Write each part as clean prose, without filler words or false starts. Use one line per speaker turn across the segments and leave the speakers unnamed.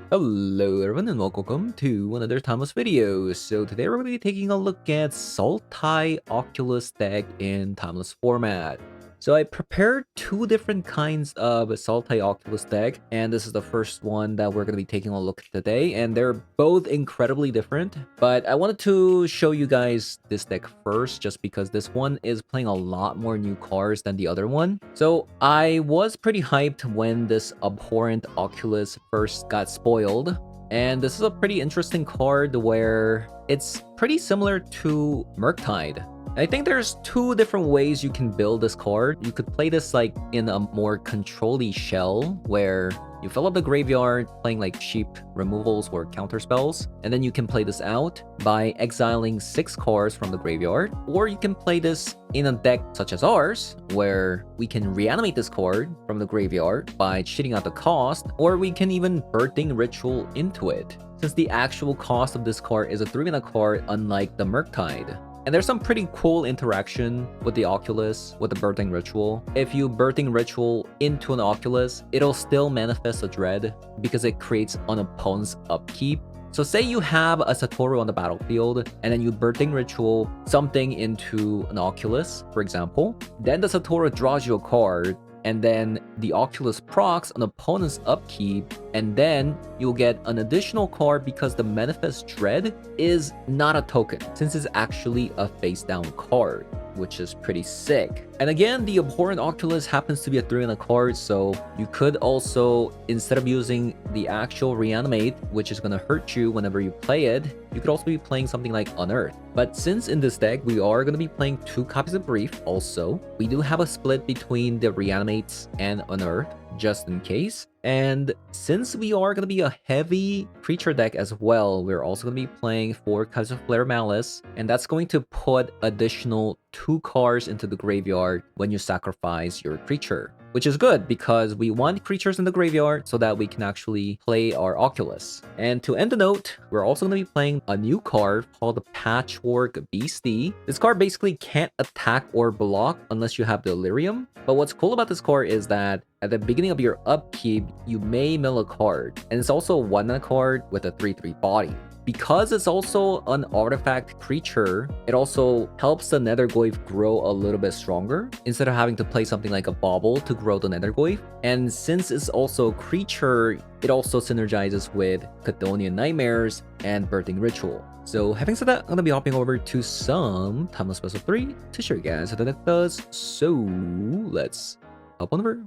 Hello everyone and welcome to another Timeless video. So today we're going to be taking a look at Sultai Oculus deck in Timeless format. So I prepared two different kinds of Sultai Oculus deck, and this is the first one that we're going to be taking a look at today, and they're both incredibly different. But I wanted to show you guys this deck first, just because this one is playing a lot more new cards than the other one. So I was pretty hyped when this Abhorrent Oculus first got spoiled, and this is a pretty interesting card where it's pretty similar to Murktide. I think there's two different ways you can build this card. You could play this like in a more control-y shell where you fill up the graveyard playing like cheap removals or counter spells, and then you can play this out by exiling 6 cards from the graveyard. Or you can play this in a deck such as ours, where we can reanimate this card from the graveyard by cheating out the cost, or we can even Birthing Ritual into it, since the actual cost of this card is a 3-mana card unlike the Murktide. And there's some pretty cool interaction with the Oculus, with the Birthing Ritual. If you Birthing Ritual into an Oculus, it'll still manifest a Dread because it creates an opponent's upkeep. So say you have a Satoru on the battlefield, and then you Birthing Ritual something into an Oculus, for example. Then the Satoru draws you a card, and then the Oculus procs an opponent's upkeep, and then you'll get an additional card because the Manifest Dread is not a token, since it's actually a face-down card, which is pretty sick. And again, the Abhorrent Oculus happens to be a 3-mana card, so you could also, instead of using the actual Reanimate, which is going to hurt you whenever you play it, you could also be playing something like Unearth. But since in this deck, we are going to be playing 2 copies of Brief also, we do have a split between the Reanimates and Unearth, just in case. And since we are going to be a heavy creature deck as well, we're also going to be playing 4 copies of Flare Malice, and that's going to put additional 2 cards into the graveyard when you sacrifice your creature, which is good because we want creatures in the graveyard so that we can actually play our Oculus. And to end the note, we're also going to be playing a new card called the Patchwork Beastie. This card basically can't attack or block unless you have Delirium, but what's cool about this card is that at the beginning of your upkeep, you may mill a card, and it's also a 1-mana card with a 3/3 body. Because it's also an artifact creature, it also helps the Nethergoyf grow a little bit stronger, instead of having to play something like a Bauble to grow the Nethergoyf. And since it's also a creature, it also synergizes with Chthonian Nightmares and Birthing Ritual. So having said that, I'm going to be hopping over to some Timeless Special 3 to show you guys how the deck does. So let's hop on over.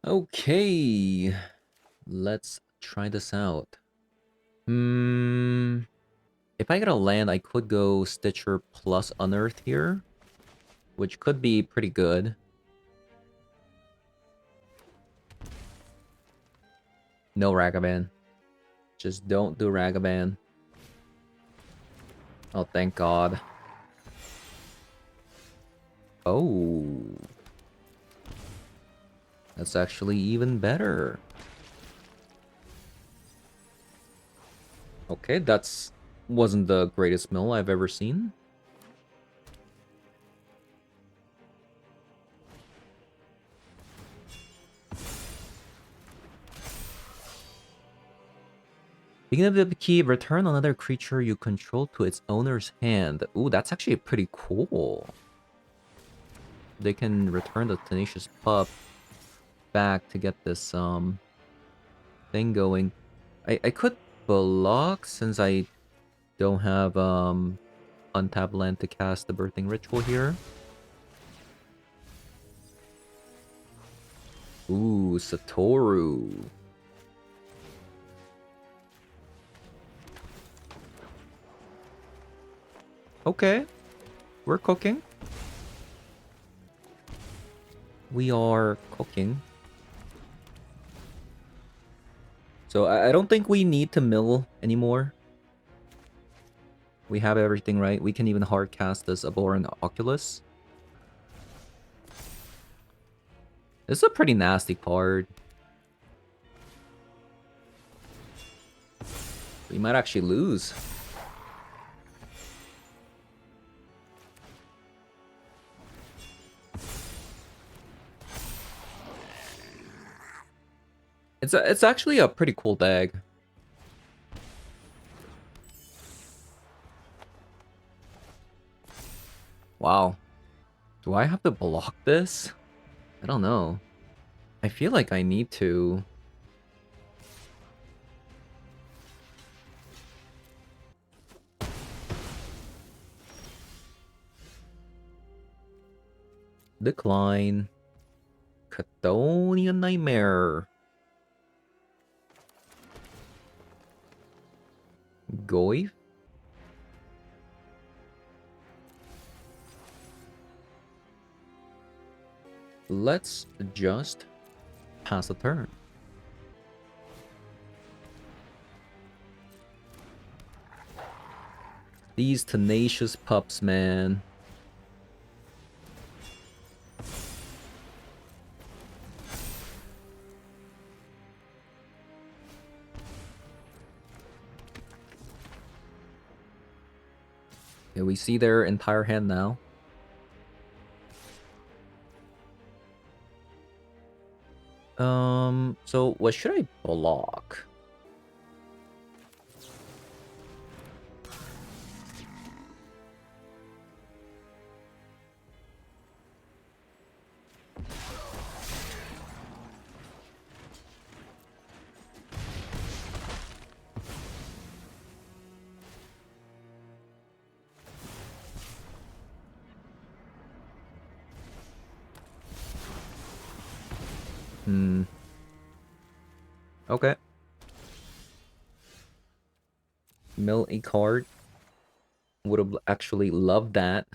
Okay, let's try this out. If I get a land, I could go Stitcher plus Unearth here, which could be pretty good. No Ragavan. Just don't do Ragavan. Oh, thank God. Oh. That's actually even better. Okay, that's wasn't the greatest mill I've ever seen. Beginning of the key, return another creature you control to its owner's hand. Ooh, that's actually pretty cool. They can return the Tenacious Pup back to get this thing going. I could block since I don't have untapped land to cast the Birthing Ritual here. Ooh, Satoru. Okay, we're cooking. We are cooking. So I don't think we need to mill anymore. We have everything right. We can even hard cast this Abhorrent Oculus. This is a pretty nasty card. We might actually lose. It's actually a pretty cool deck. Wow. Do I have to block this? I don't know. I feel like I need to. Decline. Catonian Nightmare. Goif. Let's just pass a turn. These tenacious pups, man. Okay, we see their entire hand now. So what should I block? Okay. Mill a card. Would have actually loved that.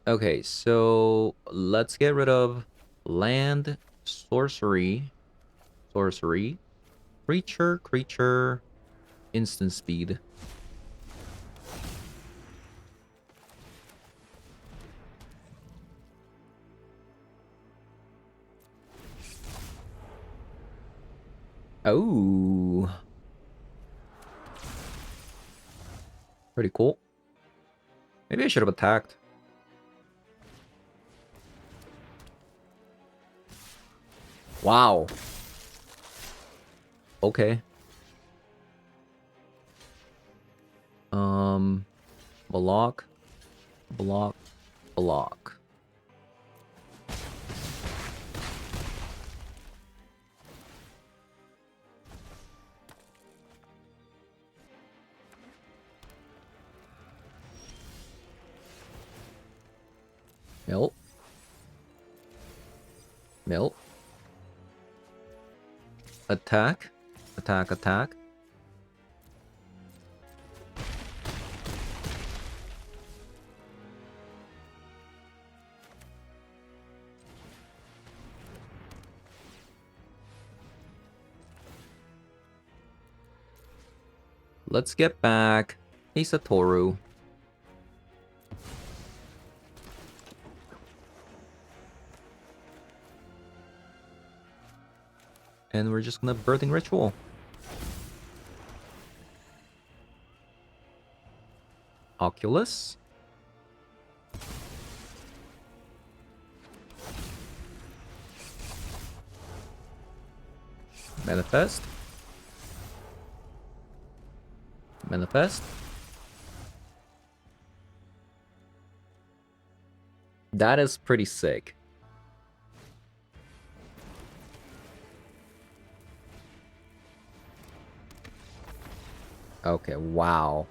Okay, so let's get rid of land, sorcery, creature, instant speed. Oh. Pretty cool. Maybe I should have attacked. Wow. Okay. Block, block, block. Mill. Mill. Attack. Attack, attack. Let's get back Isatoru. And we're just gonna Birthing Ritual. Oculus. Manifest. Manifest. That is pretty sick. Okay, wow.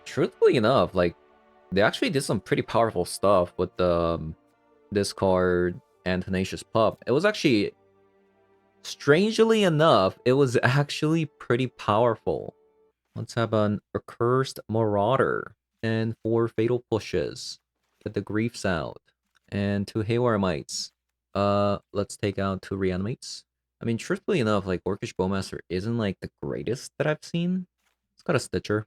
Truthfully enough, like, they actually did some pretty powerful stuff with the discard and Tenacious Pup. It was actually, strangely enough, it was actually pretty powerful. Let's have an Accursed Marauder and 4 Fatal Pushes. Get the Griefs out. And 2 Haywire Mites. Let's take out 2 Reanimates. I mean, truthfully enough, like, Orcish Bowmaster isn't, like, the greatest that I've seen. It's got a Stitcher.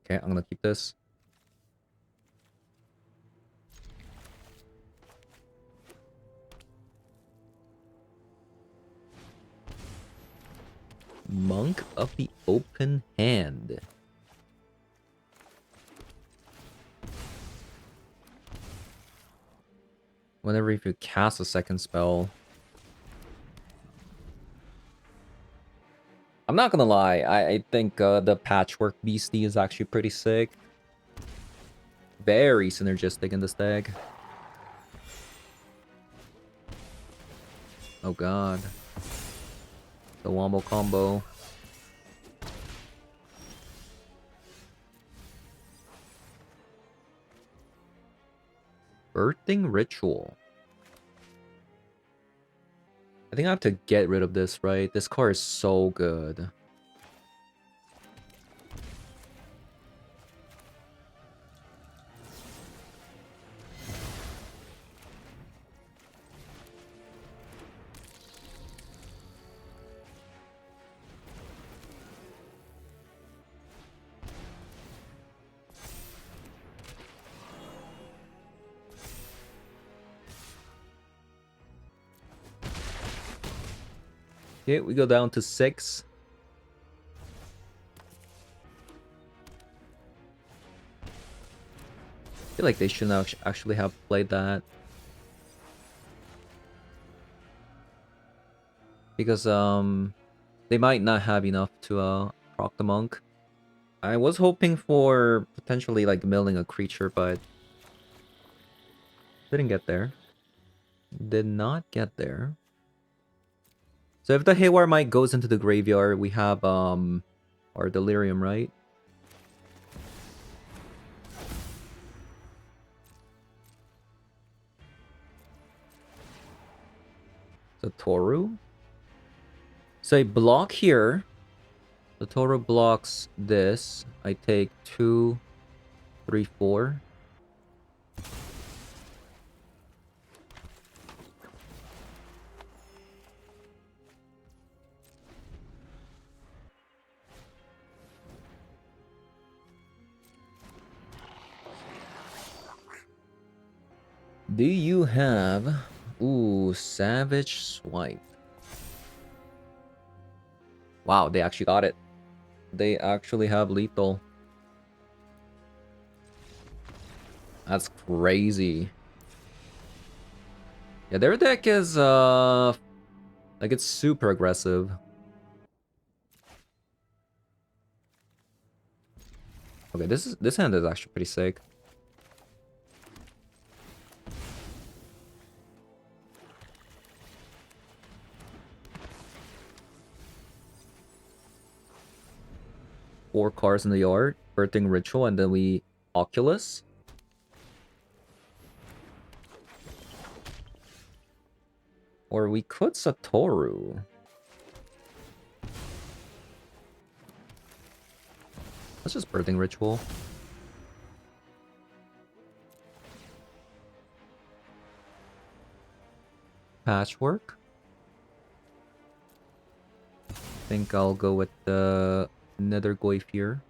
Okay, I'm gonna keep this. Monk of the Open Hand. Whenever if you cast a second spell. I'm not gonna lie, I think the Patchwork Beastie is actually pretty sick. Very synergistic in this deck. Oh god. The Wombo combo. Birthing Ritual. I think I have to get rid of this, right? This card is so good. Okay, we go down to 6. I feel like they shouldn't actually have played that. Because, they might not have enough to, proc the monk. I was hoping for potentially, like, milling a creature, but didn't get there. Did not get there. So if the Haywire Mite goes into the graveyard, we have, our Delirium, right? The Toru. So I block here. The Toru blocks this. I take 2, 3, 4. Do you have... Ooh, Savage Swipe. Wow, they actually got it. They actually have lethal. That's crazy. Yeah, their deck is, like, it's super aggressive. Okay, this hand is actually pretty sick. Four cards in the yard, Birthing Ritual, and then we Oculus. Or we could Satoru. Let's just Birthing Ritual. Patchwork. I think I'll go with the Nether Goyf here.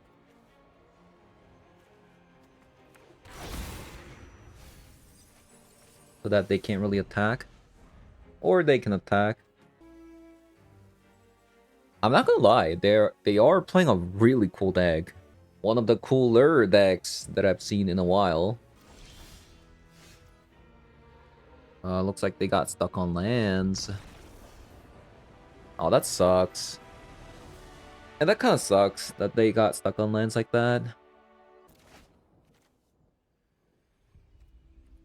So that they can't really attack. Or they can attack. I'm not gonna lie, they are playing a really cool deck. One of the cooler decks that I've seen in a while. Looks like they got stuck on lands. Oh, that sucks. And that kind of sucks that they got stuck on lands like that.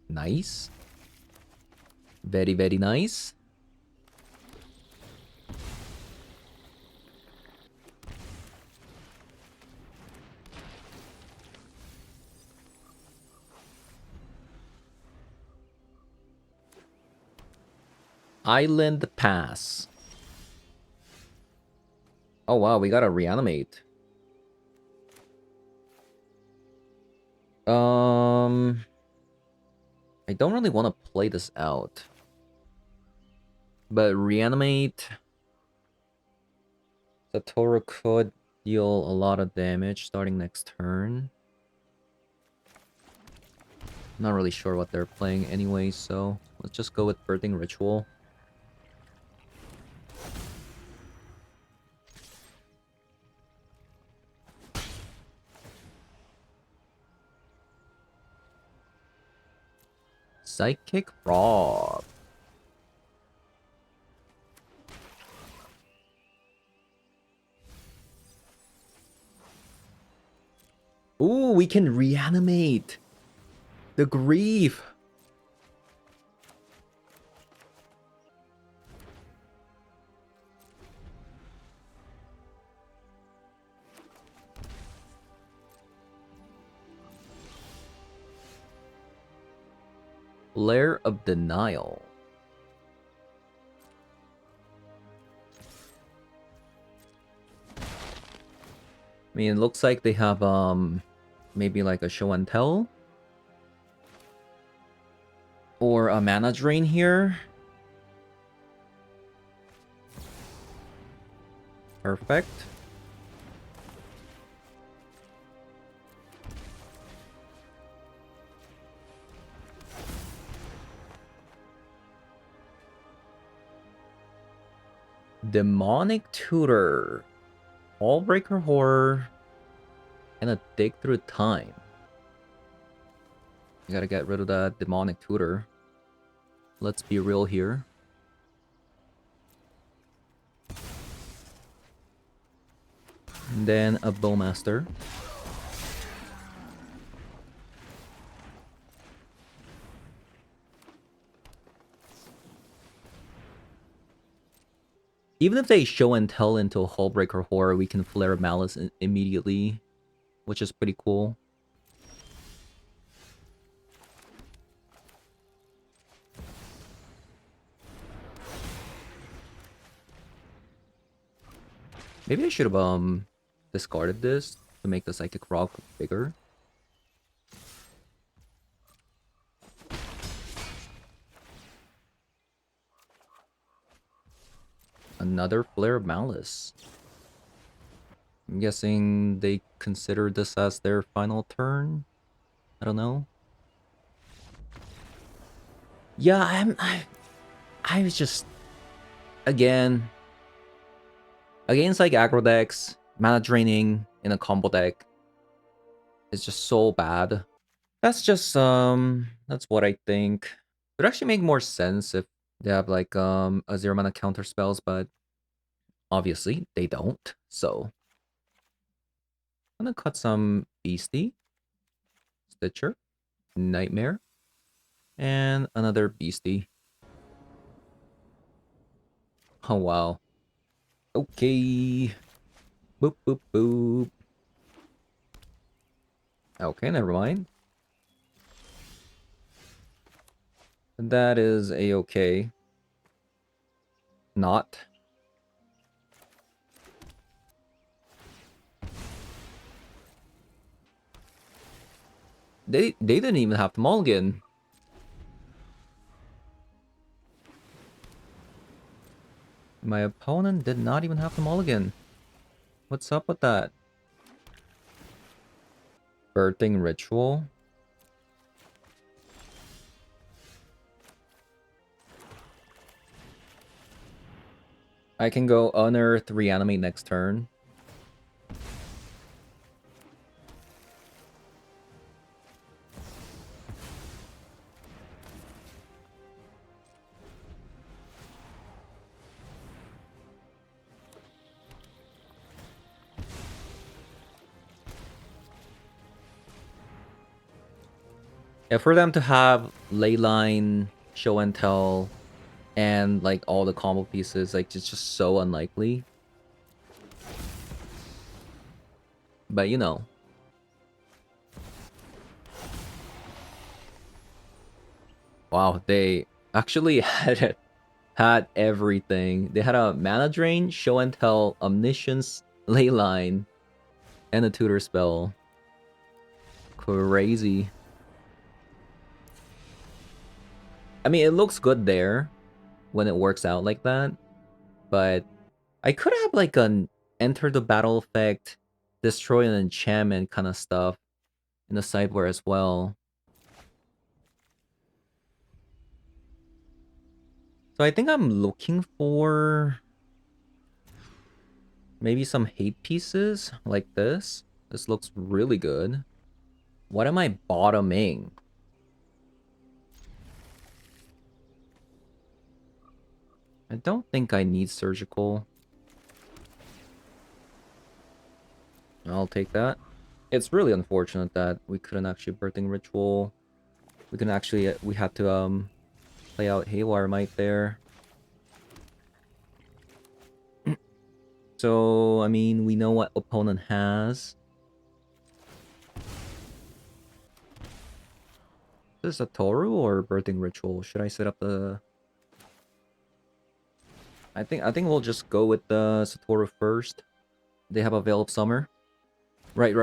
Nice. Very, very nice. Island Pass. Oh wow, we gotta reanimate. I don't really want to play this out. But reanimate. Satoru could deal a lot of damage starting next turn. Not really sure what they're playing anyway, so let's just go with Birthing Ritual. Psychic Frog. Ooh, we can reanimate the grief. Flare of Denial. I mean, it looks like they have maybe like a show and tell or a mana drain here. Perfect. Demonic Tutor, Allbreaker Horror, and a Dig Through Time. You gotta get rid of that Demonic Tutor. Let's be real here. And then a Bowmaster. Even if they show and tell into a Hullbreaker Horror, we can Flare of Malice immediately, which is pretty cool. Maybe I should have discarded this to make the Psychic Frog bigger. Another Flare of Malice. I'm guessing they consider this as their final turn. I don't know. Yeah, I was just again against like aggro decks, mana draining in a combo deck is just so bad. That's just that's what I think. It would actually make more sense if they have like a 0 mana counter spells, but obviously they don't. So I'm gonna cut some Beastie, Stitcher, Nightmare, and another Beastie. Oh wow. Okay. Boop boop boop. Okay, never mind. That is a-okay. Not. They didn't even have to mulligan. My opponent did not even have to mulligan. What's up with that? Birthing Ritual. I can go Unearth, Reanimate next turn. Yeah, for them to have Leyline, Show and Tell, and like all the combo pieces, like it's just so unlikely. But you know. Wow, they actually had everything. They had a mana drain, show and tell, omniscience, leyline, and a tutor spell. Crazy. I mean, it looks good there when it works out like that, but I could have like an enter the battle effect, destroy an enchantment kind of stuff in the sideboard as well. So I think I'm looking for maybe some hate pieces like this. This looks really good. What am I bottoming? I don't think I need surgical. I'll take that. It's really unfortunate that we couldn't actually birthing ritual. We can actually we had to play out Haywire Might there. So I mean we know what opponent has. Is this a Toru or birthing ritual? Should I set up the I think we'll just go with the Satoru first. They have a Veil of Summer. Right.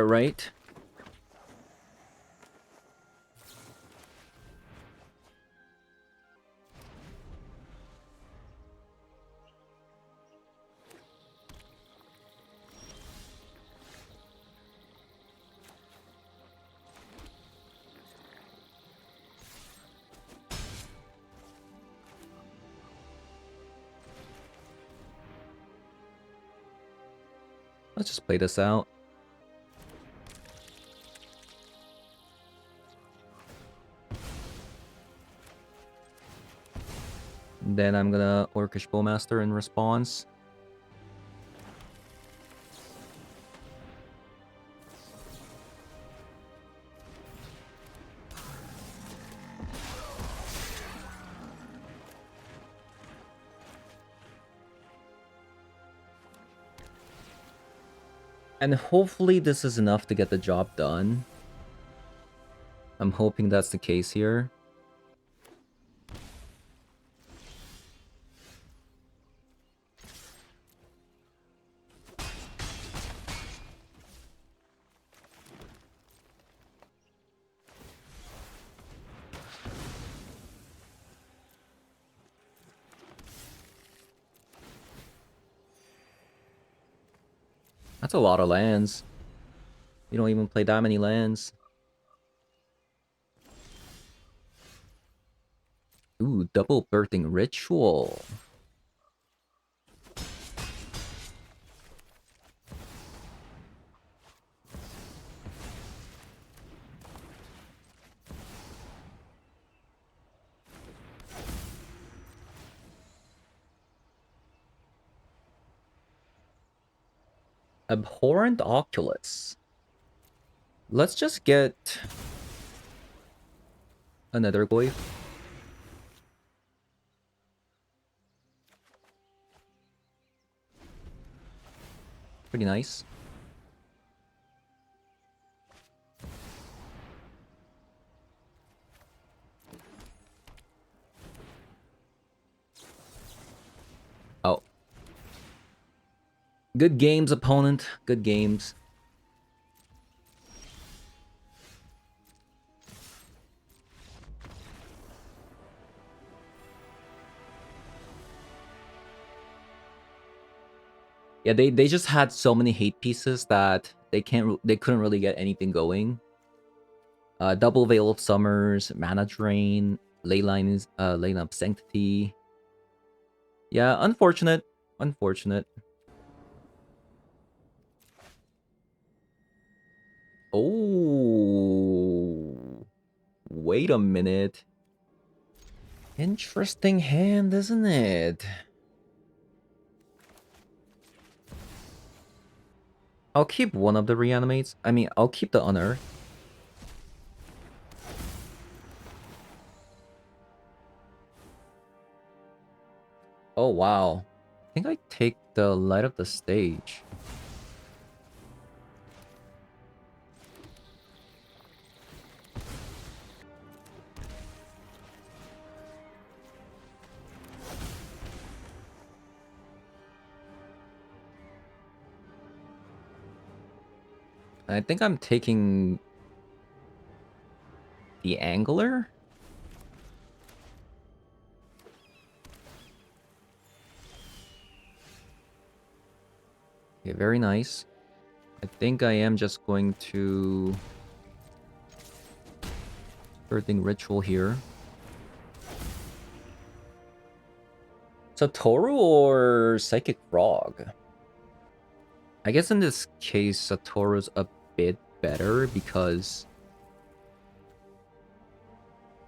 Let's just play this out. Then I'm gonna Orcish Bowmaster in response. And hopefully this is enough to get the job done. I'm hoping that's the case here. That's a lot of lands. You don't even play that many lands. Ooh, double birthing ritual. Abhorrent Oculus. Let's just get another Goyf. Pretty nice. Oh. Good games, opponent. Good games. Yeah, they just had so many hate pieces that they couldn't really get anything going. Double Veil of Summers, Mana Drain, Leyline of Sanctity. Yeah, unfortunate. Unfortunate. Oh. Wait a minute. Interesting hand, isn't it? I'll keep one of the reanimates. I mean, I'll keep the Unearth. Oh, wow. I think I take the Light of the Stage. I think I'm taking the Angler. Okay, very nice. I think I am just going to Birthing Ritual here. Satoru or Psychic Frog? I guess in this case, Satoru's a bit better because...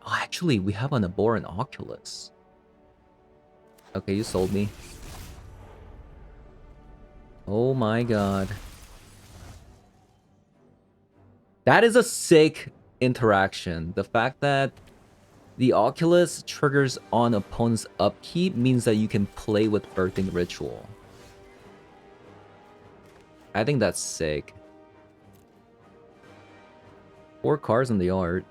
Oh, actually, we have an Abhorrent Oculus. Okay, you sold me. Oh my god. That is a sick interaction. The fact that the Oculus triggers on opponent's upkeep means that you can play with Birthing Ritual. I think that's sick. 4 cards in the art.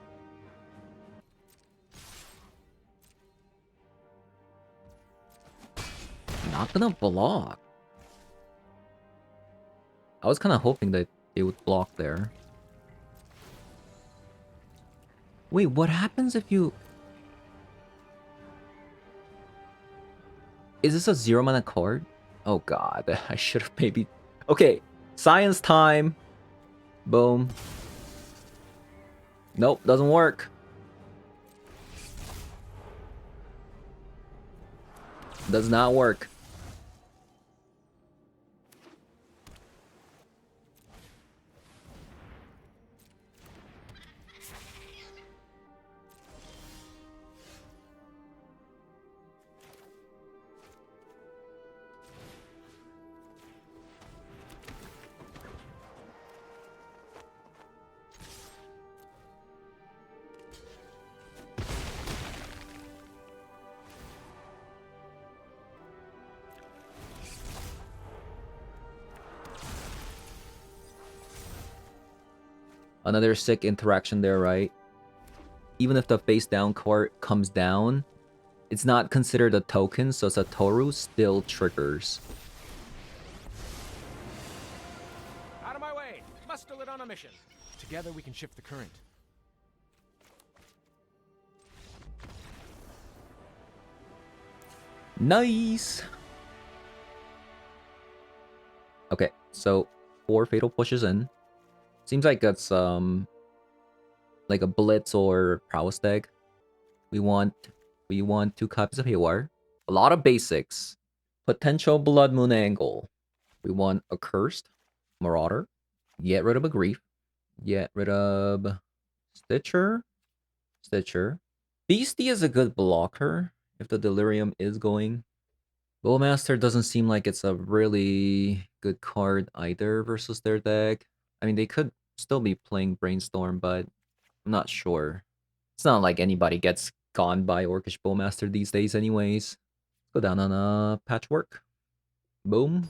Not gonna block. I was kind of hoping that they would block there. Wait, what happens if you... Is this a 0 mana card? Oh god, I should have maybe... Okay, science time. Boom. Nope, doesn't work. Does not work. Another sick interaction there, right? Even if the face down card comes down, it's not considered a token, so Satoru still triggers.
Out of my way! Muscle on a mission. Together we can shift the current.
Nice! Okay, so 4 fatal pushes in. Seems like that's like a blitz or prowess deck. We want 2 copies of Haywire. A lot of basics. Potential Blood Moon Angle. We want a Cursed Marauder. Get rid of a Grief. Get rid of Stitcher. Beastie is a good blocker if the Delirium is going. Bowmaster doesn't seem like it's a really good card either versus their deck. I mean, they could still be playing Brainstorm, but I'm not sure. It's not like anybody gets gone by Orcish Bowmaster these days anyways. Go down on Patchwork. Boom.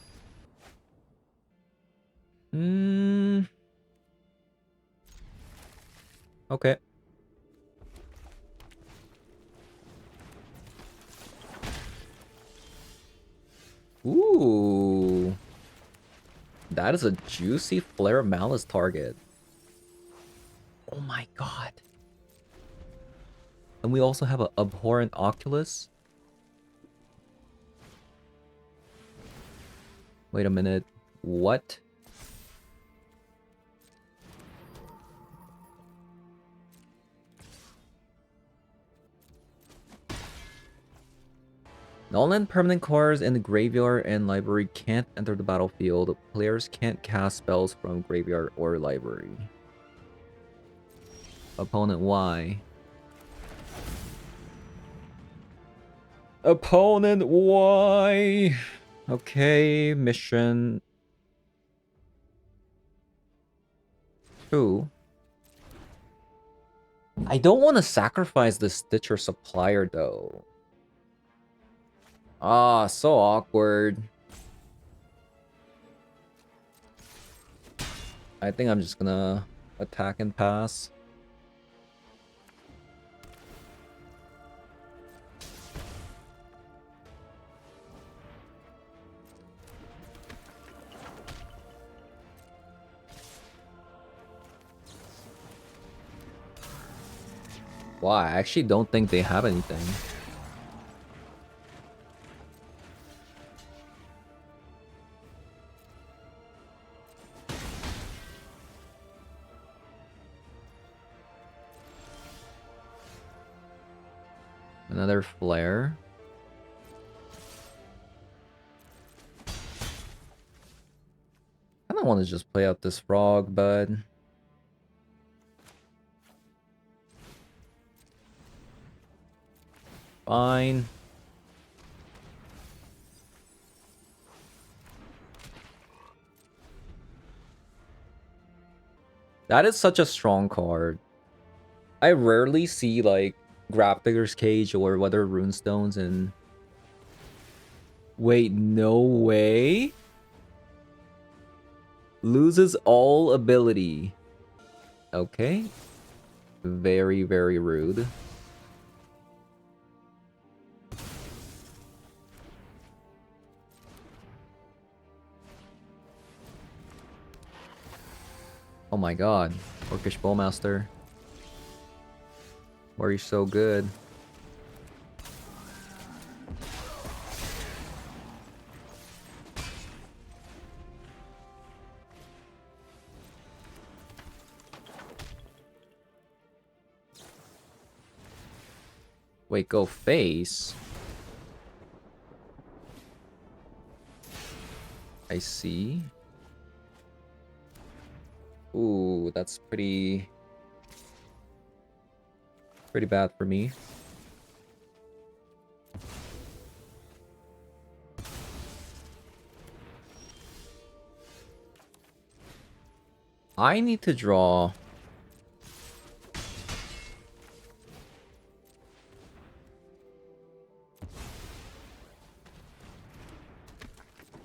Okay. Ooh. That is a juicy Flare of Malice target. Oh my god. And we also have an Abhorrent Oculus. Wait a minute. What? Non-land permanent cards in the graveyard and library can't enter the battlefield. Players can't cast spells from graveyard or library. Opponent Y. Opponent Y. Okay, mission 2. I don't want to sacrifice the Stitcher Supplier though. Ah, so awkward. I think I'm just gonna attack and pass. Wow, I actually don't think they have anything. Another flare. I don't want to just play out this frog, but fine. That is such a strong card. I rarely see like Grafdigger's Cage or Weather Runestones and... Wait, no way? Loses all ability. Okay. Very, very rude. Oh my god. Orcish Bowmaster. Why are you so good? Wait, go face? I see. Ooh, that's pretty bad for me. I need to draw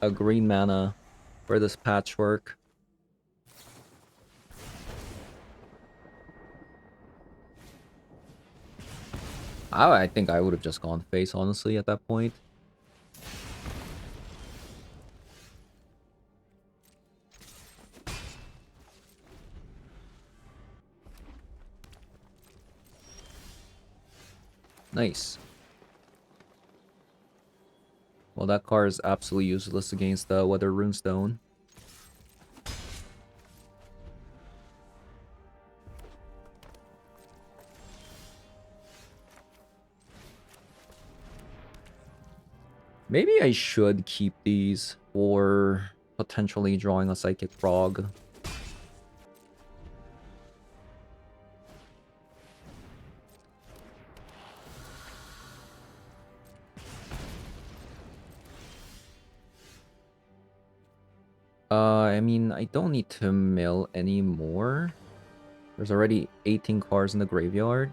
a green mana for this patchwork. I think I would have just gone face, honestly, at that point. Nice. Well, that card is absolutely useless against the Weather Runestone. Maybe I should keep these for potentially drawing a Psychic Frog. I mean, I don't need to mill anymore. There's already 18 cards in the graveyard.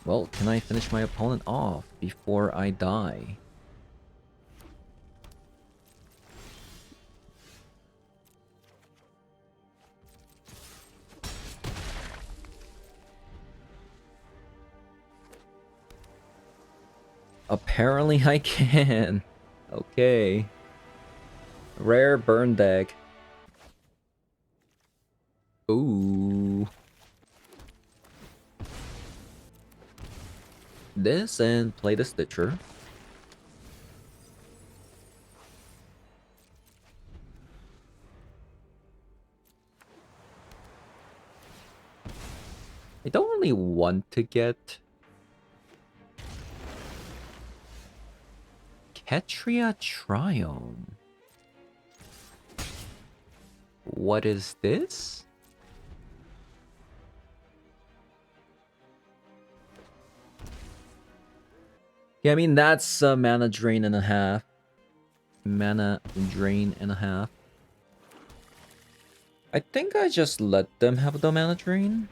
Well, can I finish my opponent off before I die? Apparently I can. Okay. Rare burn deck. Ooh. This and play the Stitcher. I don't really want to get Ketria Triome. What is this? Yeah, I mean, that's a mana drain and a half. Mana drain and a half. I think I just let them have the mana drain.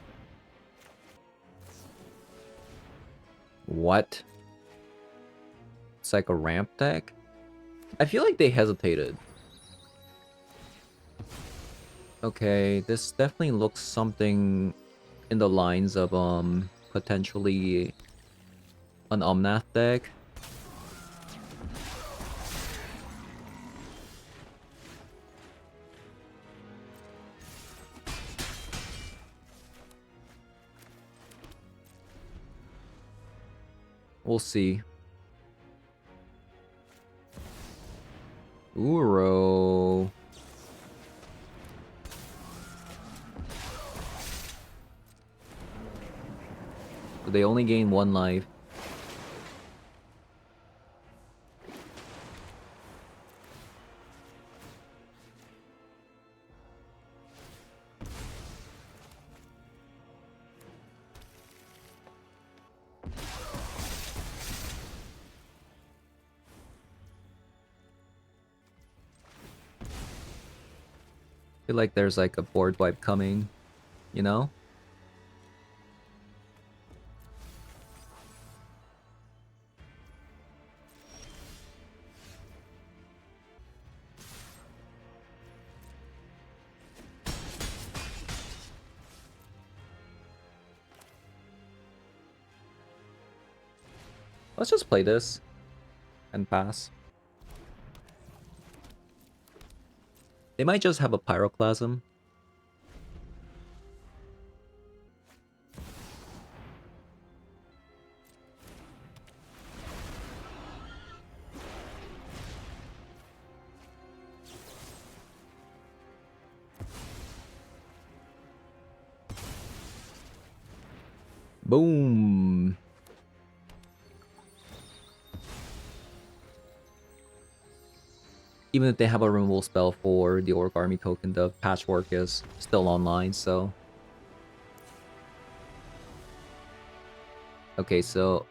What? It's like a ramp deck? I feel like they hesitated. Okay, this definitely looks something in the lines of potentially an Omnath deck. We'll see. Uro. They only gain 1 life. feel like there's like a board wipe coming, you know? Let's just play this and pass. They might just have a Pyroclasm. Boom. Even if they have a removal spell for the Orc Army token, the Patchwork is still online, so... Okay, so...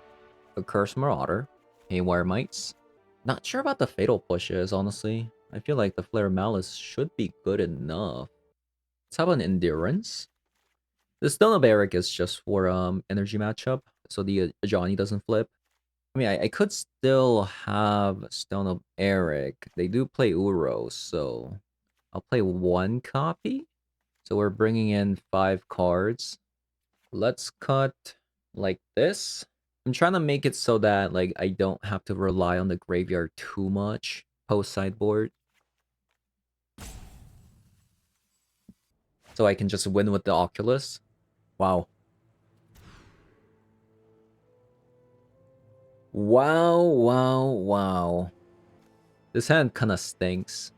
a Curse Marauder, Haywire Mites. Not sure about the Fatal Pushes, honestly. I feel like the Flare of Malice should be good enough. Let's have an Endurance. The Stone of Eric is just for energy matchup, so the Ajani doesn't flip. I mean, I could still have Stone of Eric. They do play Uro, so I'll play one copy. So we're bringing in 5 cards. Let's cut like this. I'm trying to make it so that like I don't have to rely on the graveyard too much post sideboard. So I can just win with the Oculus. Wow. Wow, wow, wow. This hand kind of stinks.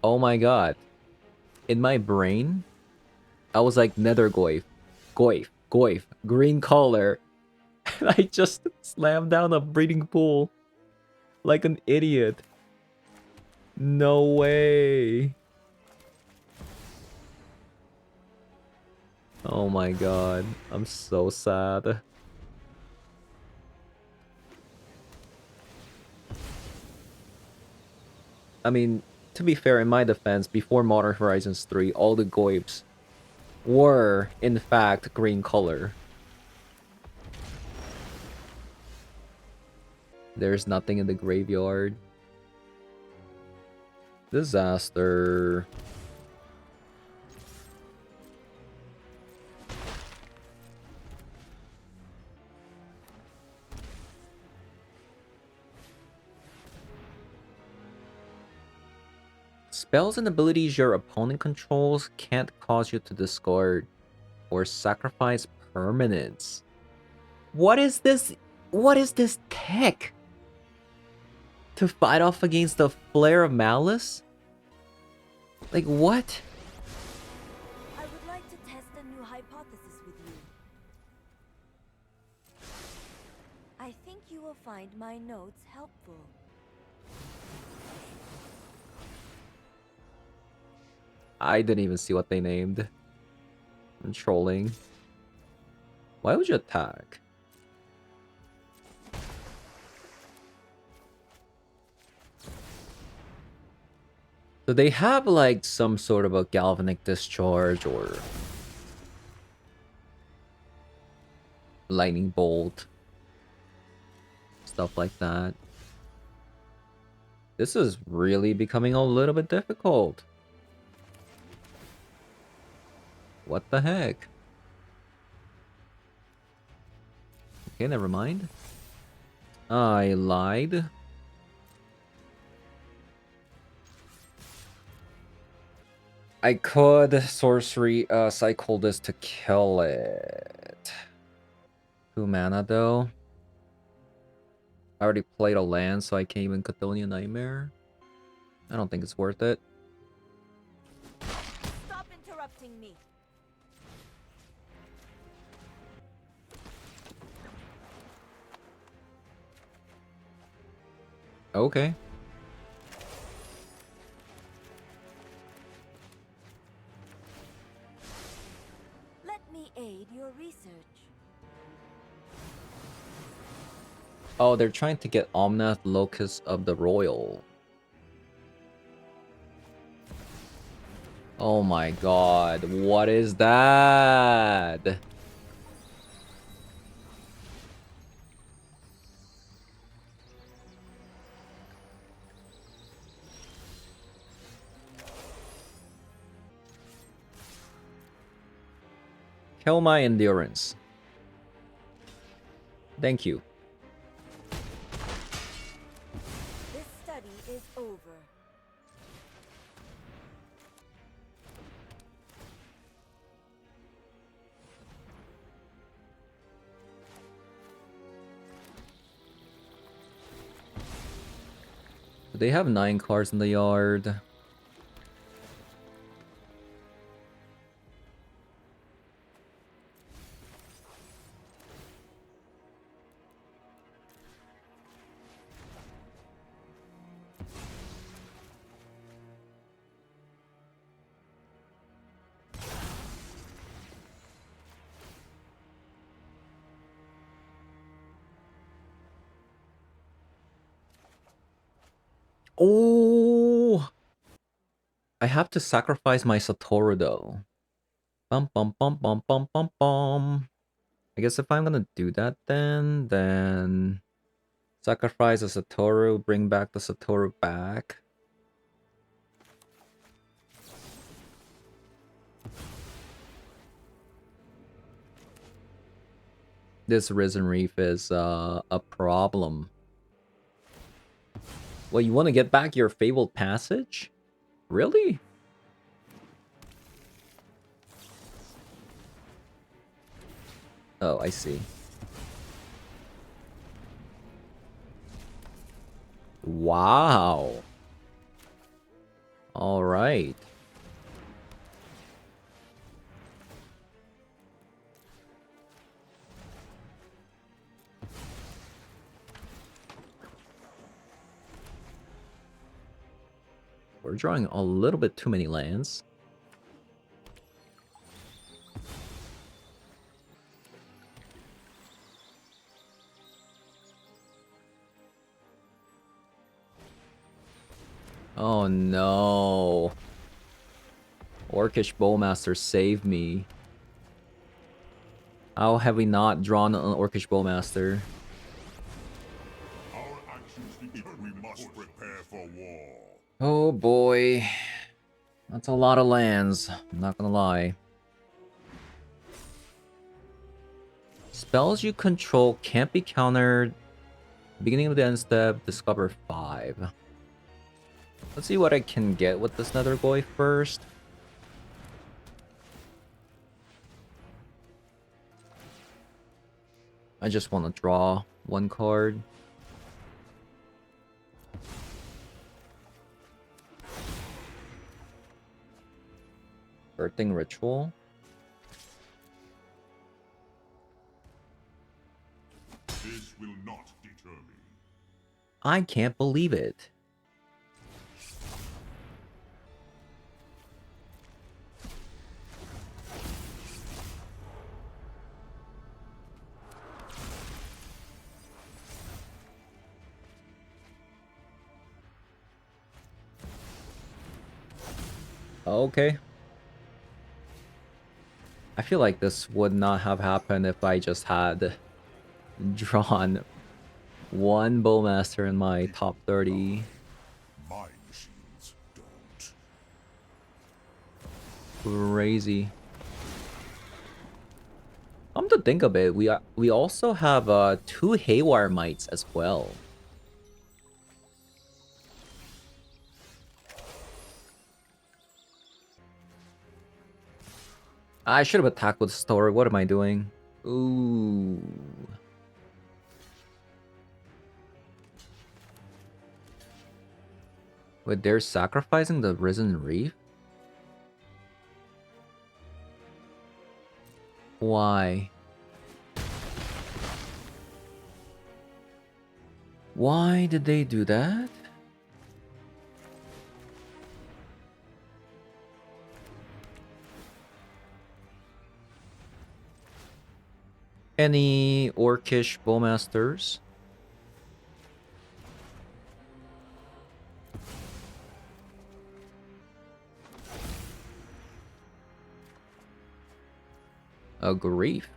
Oh my god. In my brain, I was like Nethergoyf, Goyf, green color. And I just slammed down a breeding pool like an idiot. No way. Oh my god. I'm so sad. I mean, to be fair, in my defense, before Modern Horizons 3, all the Goyfs were, in fact, green color. There's nothing in the graveyard. Disaster. Spells and abilities your opponent controls can't cause you to discard or sacrifice permanents. What is this? What is this tech? To fight off against the Flare of Malice? Like, what?
I would like to test a new hypothesis with you. I think you will find my notes helpful.
I didn't even see what they named. I'm trolling. Why would you attack? So they have like some sort of a galvanic discharge or lightning bolt. Stuff like that. This is really becoming a little bit difficult. What the heck? Okay, never mind. I lied. I could sorcery cycle this to kill it. 2 mana though. I already played a land, so I can't even Chthonian Nightmare. I don't think it's worth it.
Stop interrupting me.
Okay.
aid your research.
Oh, they're trying to get Omnath Locus of the Royal. Oh my god, what is that? Kill my endurance. Thank you.
This study is over.
They have 9 cards in the yard. Oh, I have to sacrifice my Satoru though. Bum bum bum bum bum bum bum. I guess if I'm gonna do that, then sacrifice a Satoru, bring back the Satoru back. This Risen Reef is a problem. Well, you want to get back your Fabled Passage? Really? Oh, I see. Wow. All right. We're drawing a little bit too many lands. Oh no. Orcish Bowmaster, save me. How have we not drawn an Orcish Bowmaster?
Our actions determine we must prepare for war.
Oh boy. That's a lot of lands, I'm not gonna lie. Spells you control can't be countered. Beginning of the end step, discover 5. Let's see what I can get with this Nethergoy first. I just want to draw 1 card. Birthing Ritual.
This will not deter me.
I can't believe it. Okay. I feel like this would not have happened if I just had drawn 1 Bowmaster in my top 30.
My machines don't.
Crazy. Come to think of it, we also have 2 Haywire Mites as well. I should have attacked with Story. What am I doing? Ooh. Wait, they're sacrificing the Risen Reef? Why? Why did they do that? Any Orcish Bowmasters? A grief.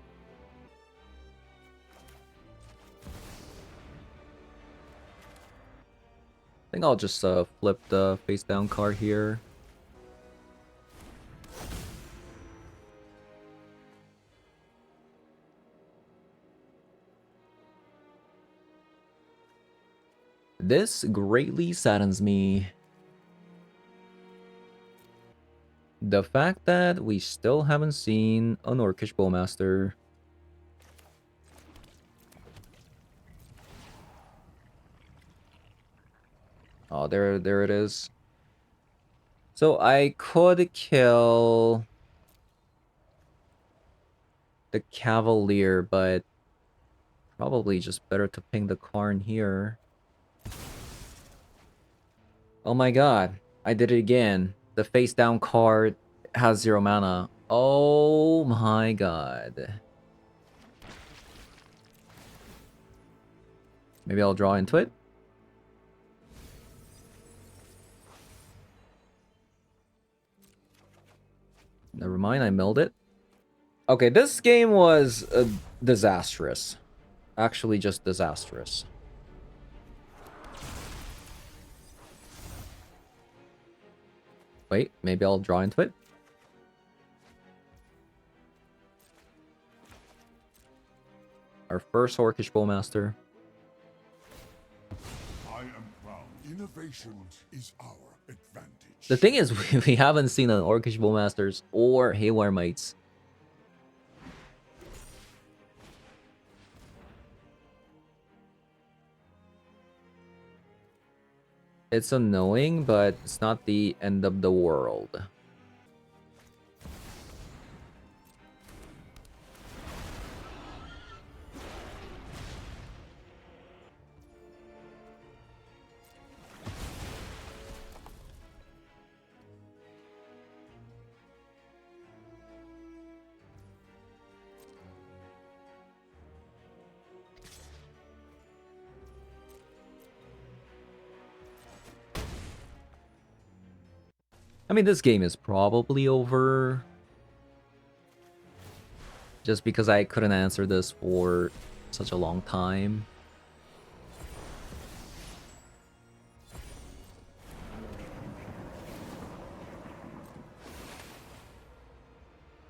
I think I'll just flip the face down card here. This greatly saddens me. The fact that we still haven't seen an Orcish Bowmaster. Oh, there it is. So I could kill the Cavalier, but probably just better to ping the Karn here. Oh my god, I did it again. The face down card has 0 mana. Oh my god. Maybe I'll draw into it. Never mind, I milled it. Okay, this game was disastrous. Actually, just disastrous. Wait, maybe I'll draw into it. Our first Orcish Bowmaster.
I am proud. Innovation is our advantage.
The thing is, we haven't seen an Orcish Bowmasters or Haywire Mites. It's annoying, but it's not the end of the world. I mean, this game is probably over. Just because I couldn't answer this for such a long time.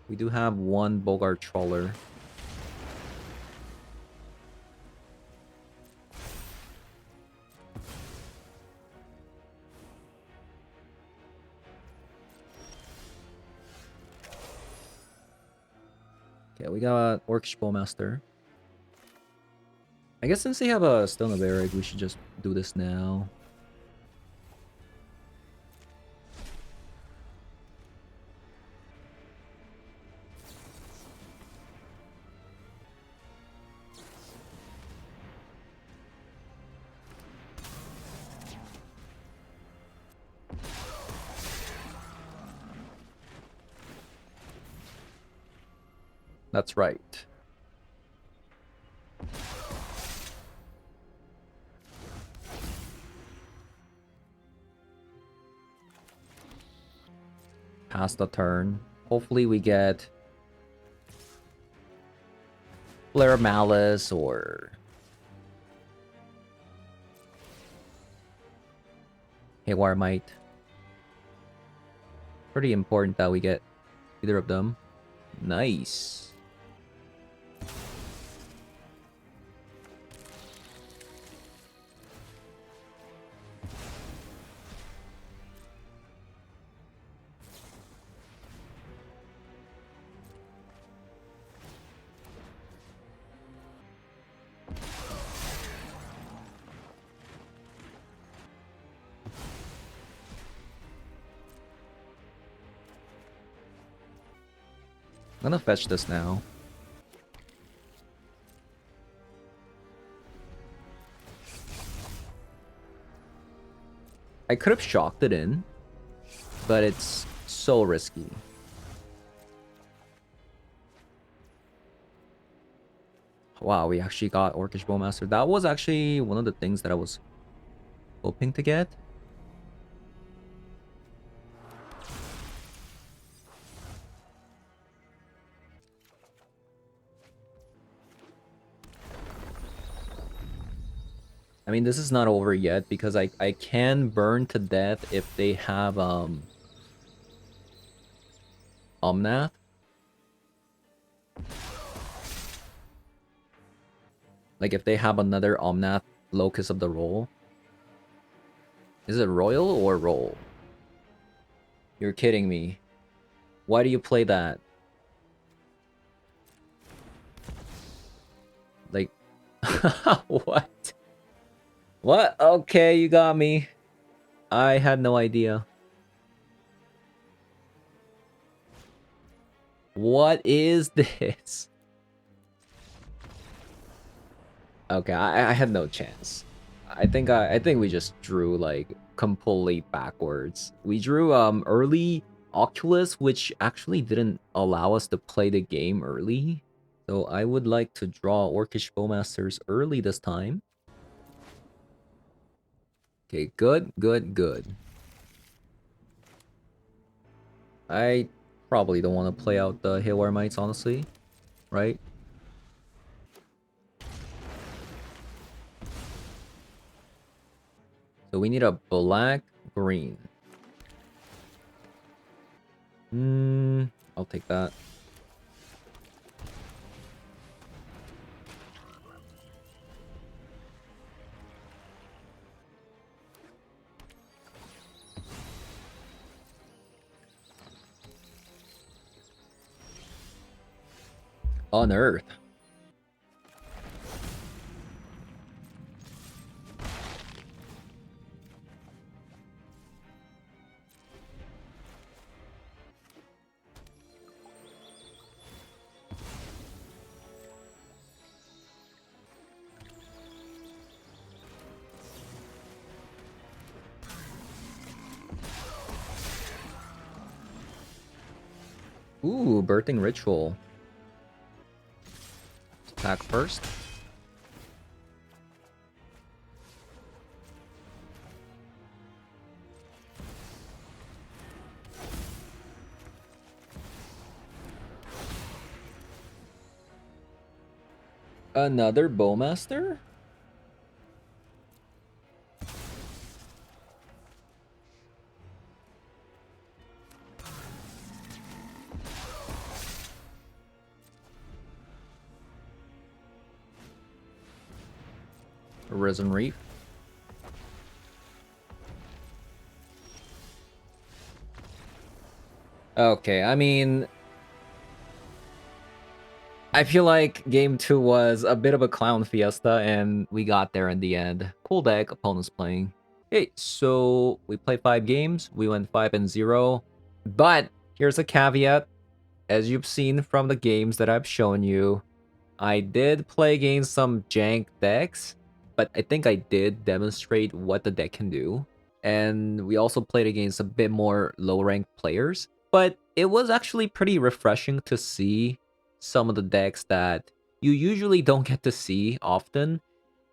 We do have one Bogart Trawler. Okay, we got Orcish Bowmaster. I guess since they have a Stone of Eric, we should just do this now. That's right. Pass the turn. Hopefully we get Flare of Malice or Haywire Might. Pretty important that we get either of them. Nice. I'm gonna fetch this now. I could have shocked it in, but it's so risky. Wow, we actually got Orcish Bowmaster. That was actually one of the things that I was hoping to get. I mean, this is not over yet because I can burn to death if they have Omnath. Like if they have another Omnath Locus of the Roll. Is it Royal or Roll? You're kidding me. Why do you play that? Like, what? What? Okay, you got me. I had no idea. What is this? Okay, I had no chance. I think we just drew like completely backwards. We drew early Oculus, which actually didn't allow us to play the game early. So I would like to draw Orcish Bowmasters early this time. Okay, good, good, good. I probably don't want to play out the Haywire Mites, honestly. Right? So we need a black, green. I'll take that. Unearth. Ooh, Birthing Ritual. Attack first. Another Bowmaster? Risen Reef. Okay, I mean, I feel like game 2 was a bit of a clown fiesta, and we got there in the end. Cool deck, opponents playing. Okay, so we played 5 games. We went 5-0. But here's a caveat. As you've seen from the games that I've shown you, I did play against some jank decks, but I think I did demonstrate what the deck can do. And we also played against a bit more low-ranked players. But it was actually pretty refreshing to see some of the decks that you usually don't get to see often.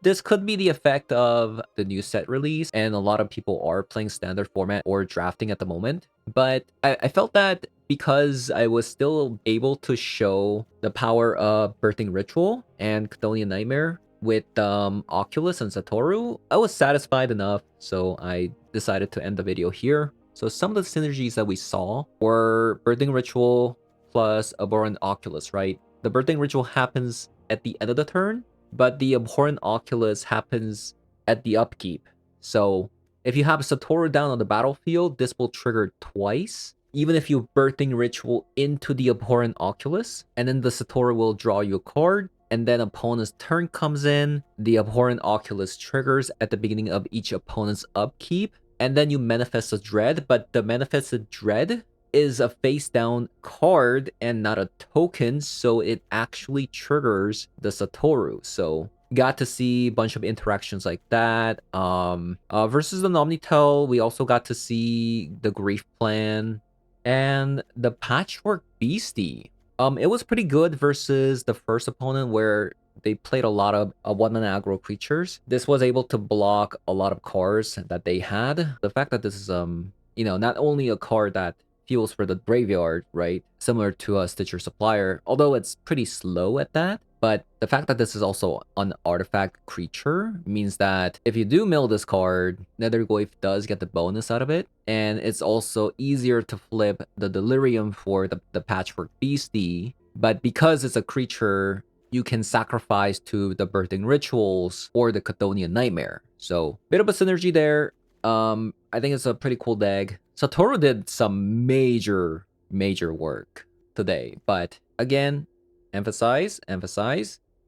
This could be the effect of the new set release, and a lot of people are playing standard format or drafting at the moment. But I felt that because I was still able to show the power of Birthing Ritual and Chthonian Nightmare with Oculus and Satoru, I was satisfied enough, so I decided to end the video here. So some of the synergies that we saw were Birthing Ritual plus Abhorrent Oculus, right? The Birthing Ritual happens at the end of the turn, but the Abhorrent Oculus happens at the upkeep. So if you have Satoru down on the battlefield, this will trigger twice, even if you Birthing Ritual into the Abhorrent Oculus, and then the Satoru will draw you a card, and then opponent's turn comes in, the Abhorrent Oculus triggers at the beginning of each opponent's upkeep, and then you manifest a Dread, but the manifested Dread is a face-down card and not a token, so it actually triggers the Satoru. So got to see a bunch of interactions like that. Versus the Omnitel, we also got to see the Grief Plan and the Patchwork Beastie. It was pretty good versus the first opponent where they played a lot of 1-mana aggro creatures. This was able to block a lot of cards that they had. The fact that this is not only a card that fuels for the graveyard, right? Similar to a Stitcher Supplier, although it's pretty slow at that. But the fact that this is also an artifact creature means that if you do mill this card, Nethergoyf does get the bonus out of it. And it's also easier to flip the Delirium for the Patchwork Beastie. But because it's a creature, you can sacrifice to the Birthing Rituals or the Chthonian Nightmare. So, bit of a synergy there. I think it's a pretty cool deck. Satoru did some major work today. But again, emphasize,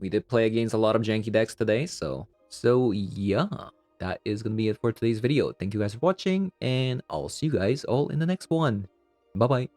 we did play against a lot of janky decks today. So yeah, that is going to be it for today's video. Thank you guys for watching, and I'll see you guys all in the next one. Bye-bye.